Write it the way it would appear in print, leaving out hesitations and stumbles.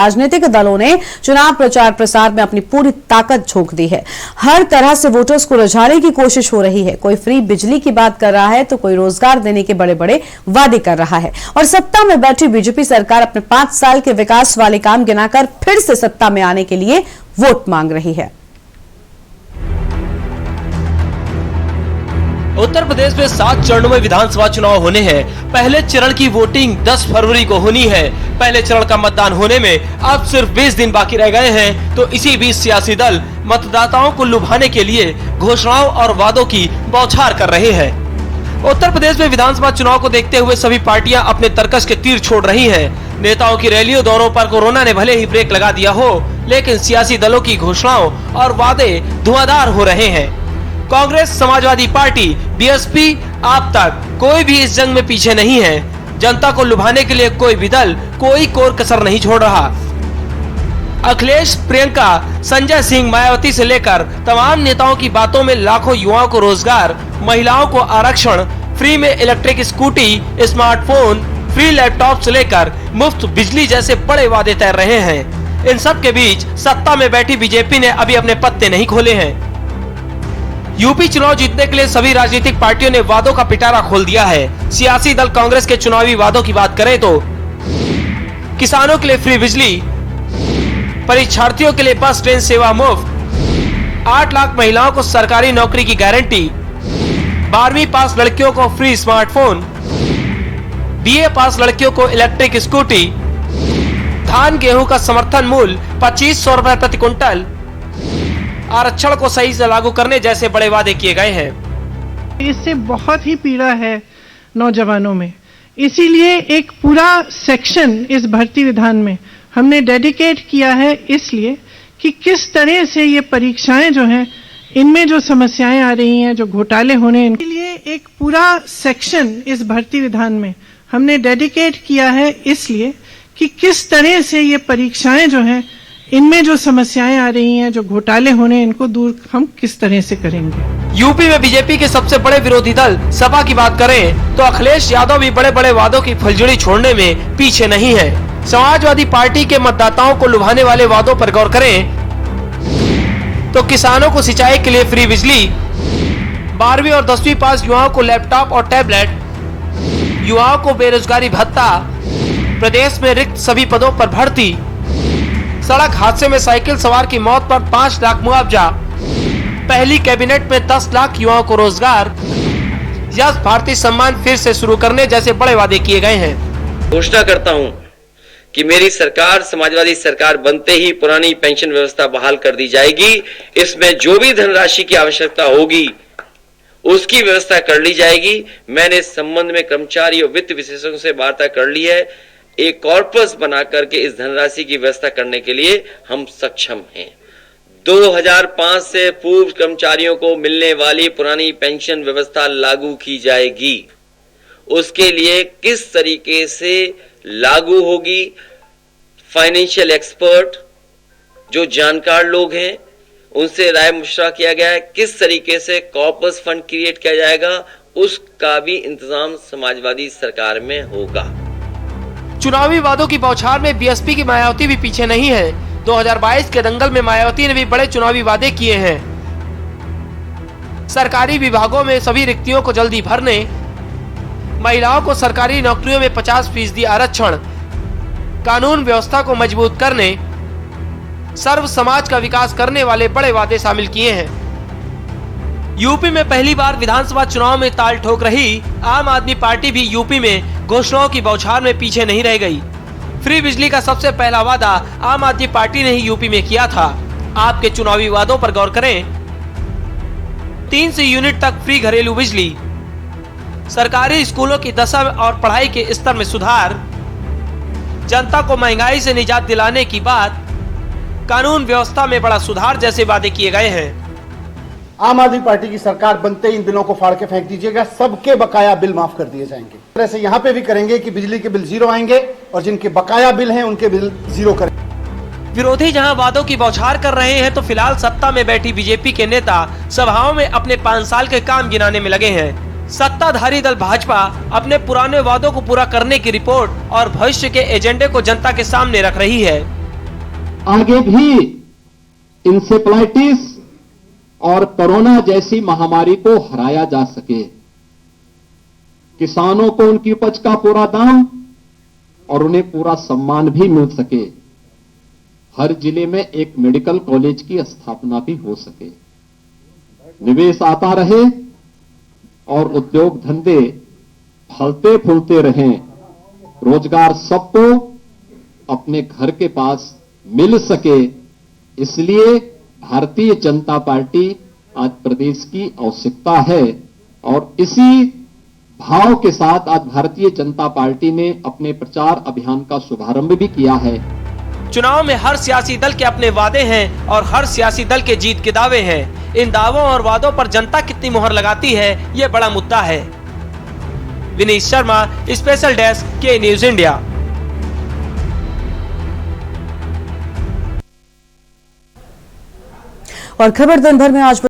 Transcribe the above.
राजनीतिक दलों ने चुनाव प्रचार प्रसार में अपनी पूरी ताकत झोंक दी है। हर तरह से वोटर्स को रिझाने की कोशिश हो रही है। कोई फ्री बिजली की बात कर रहा है तो कोई रोजगार देने के बड़े बड़े वादे कर रहा है। और सत्ता में बैठी बीजेपी सरकार अपने 5 साल के विकास वाले काम गिनाकर फिर से सत्ता में आने के लिए वोट मांग रही है। उत्तर प्रदेश में 7 चरणों में विधानसभा चुनाव होने हैं। पहले चरण की वोटिंग 10 फरवरी को होनी है। पहले चरण का मतदान होने में अब सिर्फ 20 दिन बाकी रह गए हैं। तो इसी बीच सियासी दल मतदाताओं को लुभाने के लिए घोषणाओं और वादों की बौछार कर रहे हैं। उत्तर प्रदेश में विधानसभा चुनाव को देखते हुए सभी पार्टियां अपने तर्कस के तीर छोड़ रही हैं। नेताओं की रैलियों दौरों पर कोरोना ने भले ही ब्रेक लगा दिया हो, लेकिन सियासी दलों की घोषणाओं और वादे धुआंधार हो रहे हैं। कांग्रेस, समाजवादी पार्टी, बीएसपी, आप तक कोई भी इस जंग में पीछे नहीं है। जनता को लुभाने के लिए कोई भी दल कोई कोर कसर नहीं छोड़ रहा। अखिलेश, प्रियंका, संजय सिंह, मायावती से लेकर तमाम नेताओं की बातों में लाखों युवाओं को रोजगार, महिलाओं को आरक्षण, फ्री में electric scooty, smartphone, free laptop से लेकर मुफ्त बिजली जैसे बड़े वादे तैर रहे हैं। इन सब के बीच सत्ता में बैठी बीजेपी ने अभी अपने पत्ते नहीं खोले हैं। यूपी चुनाव जीतने के लिए सभी राजनीतिक पार्टियों ने वादों का पिटारा खोल दिया है। सियासी दल कांग्रेस के चुनावी वादों की बात करें तो किसानों के लिए फ्री बिजली, परीक्षार्थियों के लिए बस ट्रेन सेवा मुफ्त, 8 लाख महिलाओं को सरकारी नौकरी की गारंटी, 12वीं पास लड़कियों को फ्री स्मार्टफोन, बीए पास लड़कियों को इलेक्ट्रिक स्कूटी, धान गेहूं का समर्थन मूल्य 2500 रुपए प्रति क्विंटल, आरक्षण को सही से लागू करने जैसे बड़े वादे किए गए हैं। इससे बहुत ही पीड़ा है नौजवानों में, इसीलिए एक पूरा सेक्शन इस भर्ती विधान में हमने डेडिकेट किया है, इसलिए कि किस तरह से ये परीक्षाएं जो हैं इनमें जो समस्याएं आ रही हैं, जो घोटाले होने, इनके लिए एक पूरा सेक्शन इस भर्ती विधान में हमने डेडिकेट किया है, इसलिए कि किस तरह से ये परीक्षाएं जो हैं इनमें जो समस्याएं आ रही हैं, जो घोटाले होने, इनको दूर हम किस तरह से करेंगे। यूपी में बीजेपी के सबसे बड़े विरोधी दल सपा की बात करें तो अखिलेश यादव भी बड़े बड़े वादों की फुलझड़ी छोड़ने में पीछे नहीं है। समाजवादी पार्टी के मतदाताओं को लुभाने वाले वादों पर गौर करें तो किसानों को सिंचाई के लिए फ्री बिजली, 12वीं और 10वीं पास युवाओं को लैपटॉप और टैबलेट, युवाओं को बेरोजगारी भत्ता, प्रदेश में रिक्त सभी पदों पर भर्ती, सड़क हादसे में साइकिल सवार की मौत पर 5 लाख मुआवजा, पहली कैबिनेट में 10 लाख युवाओं को रोजगार, यश भारतीय सम्मान फिर से शुरू करने जैसे बड़े वादे किए गए हैं। घोषणा करता हूं कि मेरी सरकार, समाजवादी सरकार बनते ही पुरानी पेंशन व्यवस्था बहाल कर दी जाएगी। इसमें जो भी धनराशि की आवश्यकता होगी उसकी व्यवस्था कर ली जाएगी। मैंने इस संबंध में कर्मचारी और वित्त विशेषज्ञों से वार्ता कर ली है। एक कॉर्पस बना करके इस धनराशि की व्यवस्था करने के लिए हम सक्षम हैं। 2005 से पूर्व कर्मचारियों को मिलने वाली पुरानी पेंशन व्यवस्था लागू की जाएगी। उसके लिए किस तरीके से लागू होगी, फाइनेंशियल एक्सपर्ट जो जानकार लोग हैं उनसे राय मशवरा किया गया है। किस तरीके से कॉर्पस फंड क्रिएट किया जाएगा उसका भी इंतजाम समाजवादी सरकार में होगा। चुनावी वादों की बौछार में बीएसपी की मायावती भी पीछे नहीं है। 2022 के दंगल में मायावती ने भी बड़े चुनावी वादे किए हैं। सरकारी विभागों में सभी रिक्तियों को जल्दी भरने, महिलाओं को सरकारी नौकरियों में 50% आरक्षण, कानून व्यवस्था को मजबूत करने, सर्व समाज का विकास करने वाले बड़े वादे शामिल किए हैं। यूपी में पहली बार विधानसभा चुनाव में ताल ठोक रही आम आदमी पार्टी भी यूपी में घोषणाओं की बौछार में पीछे नहीं रह गई। फ्री बिजली का सबसे पहला वादा आम आदमी पार्टी ने ही यूपी में किया था। आपके चुनावी वादों पर गौर करें। 300 यूनिट तक फ्री घरेलू बिजली, सरकारी स्कूलों की दशा और पढ़ाई के स्तर में सुधार, जनता को महंगाई से निजात दिलाने की बात, कानून व्यवस्था में बड़ा सुधार जैसे वादे किए गए हैं। आम आदमी पार्टी की सरकार बनते ही इन बिलों को फाड़ के फेंक दीजिएगा, सबके बकाया बिल माफ कर दिए जाएंगे। इस तरह से यहाँ पे भी करेंगे कि बिजली के बिल 0 आएंगे और जिनके बकाया बिल हैं उनके बिल 0 करेंगे। विरोधी जहां वादों की बौछार कर रहे हैं तो फिलहाल सत्ता में बैठी बीजेपी के नेता सभाओं में अपने 5 साल के काम गिनाने में लगे हैं। सत्ताधारी दल भाजपा अपने पुराने वादों को पूरा करने की रिपोर्ट और भविष्य के एजेंडे को जनता के सामने रख रही है। आगे भी इंसेफ्लाइटिस और कोरोना जैसी महामारी को हराया जा सके, किसानों को उनकी उपज का पूरा दाम और उन्हें पूरा सम्मान भी मिल सके, हर जिले में एक मेडिकल कॉलेज की स्थापना भी हो सके, निवेश आता रहे और उद्योग धंधे फलते फूलते रहें, रोजगार सबको अपने घर के पास मिल सके। इसलिए भारतीय जनता पार्टी आज प्रदेश की आवश्यकता है और इसी भाव के साथ आज भारतीय जनता पार्टी ने अपने प्रचार अभियान का शुभारंभ भी किया है। चुनाव में हर सियासी दल के अपने वादे हैं और हर सियासी दल के जीत के दावे हैं। इन दावों और वादों पर जनता कितनी मुहर लगाती है, ये बड़ा मुद्दा है। विनीत शर्मा, स्पेशल डेस्क, के न्यूज इंडिया। और खबर दिन भर में आज